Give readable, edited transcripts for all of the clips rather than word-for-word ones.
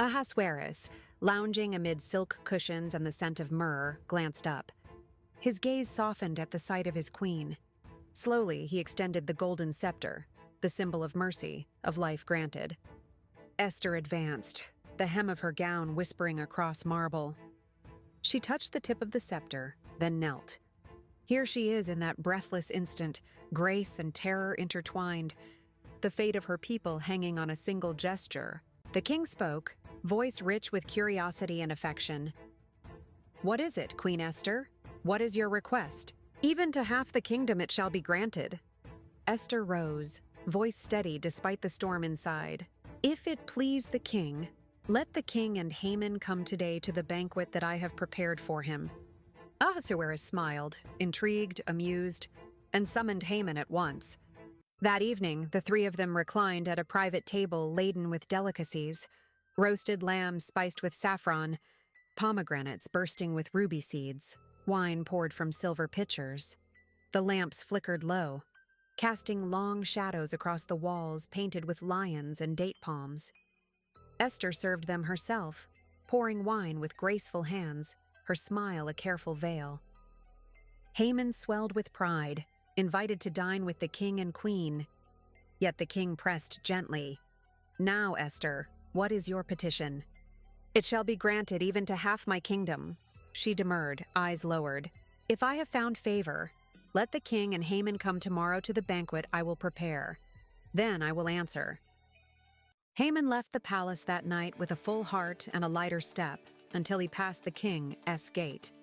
Ahasuerus, lounging amid silk cushions and the scent of myrrh, glanced up. His gaze softened at the sight of his queen. Slowly, he extended the golden scepter, the symbol of mercy, of life granted. Esther advanced, the hem of her gown whispering across marble. She touched the tip of the scepter, then knelt. Here she is in that breathless instant, grace and terror intertwined, the fate of her people hanging on a single gesture. The king spoke, voice rich with curiosity and affection. "What is it, Queen Esther? What is your request? Even to half the kingdom it shall be granted." Esther rose, voice steady despite the storm inside. "If it please the king, let the king and Haman come today to the banquet that I have prepared for him." Ahasuerus smiled, intrigued, amused, and summoned Haman at once. That evening, the three of them reclined at a private table laden with delicacies: roasted lamb spiced with saffron, pomegranates bursting with ruby seeds, wine poured from silver pitchers. The lamps flickered low, casting long shadows across the walls painted with lions and date palms. Esther served them herself, pouring wine with graceful hands, her smile a careful veil. Haman swelled with pride, invited to dine with the king and queen. Yet the king pressed gently. "Now, Esther, what is your petition?" "It shall be granted even to half my kingdom," she demurred, eyes lowered. "If I have found favor, let the king and Haman come tomorrow to the banquet I will prepare. Then I will answer." Haman left the palace that night with a full heart and a lighter step until he passed the king's gate.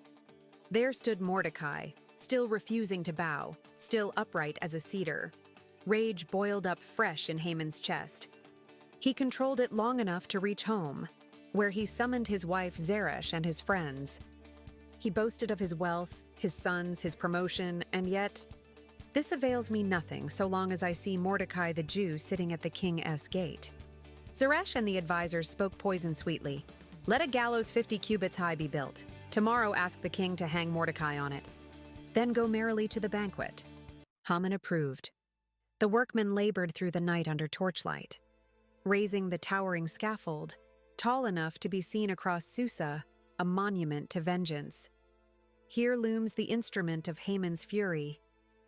There stood Mordecai, still refusing to bow, still upright as a cedar. Rage boiled up fresh in Haman's chest. He controlled it long enough to reach home, where he summoned his wife Zeresh and his friends. He boasted of his wealth, his sons, his promotion, and yet, "This avails me nothing so long as I see Mordecai the Jew sitting at the king's gate." Zeresh and the advisors spoke poison sweetly. "Let a gallows 50 cubits high be built. Tomorrow ask the king to hang Mordecai on it. Then go merrily to the banquet." Haman approved. The workmen labored through the night under torchlight, raising the towering scaffold, tall enough to be seen across Susa, a monument to vengeance. Here looms the instrument of Haman's fury,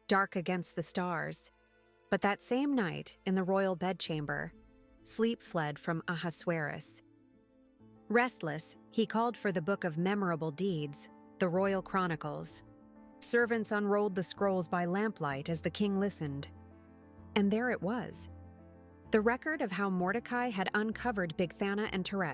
dark against the stars. But that same night, in the royal bedchamber, sleep fled from Ahasuerus. Restless, he called for the book of memorable deeds, the royal chronicles. Servants unrolled the scrolls by lamplight as the king listened. And there it was, the record of how Mordecai had uncovered Bigthana and Teresh.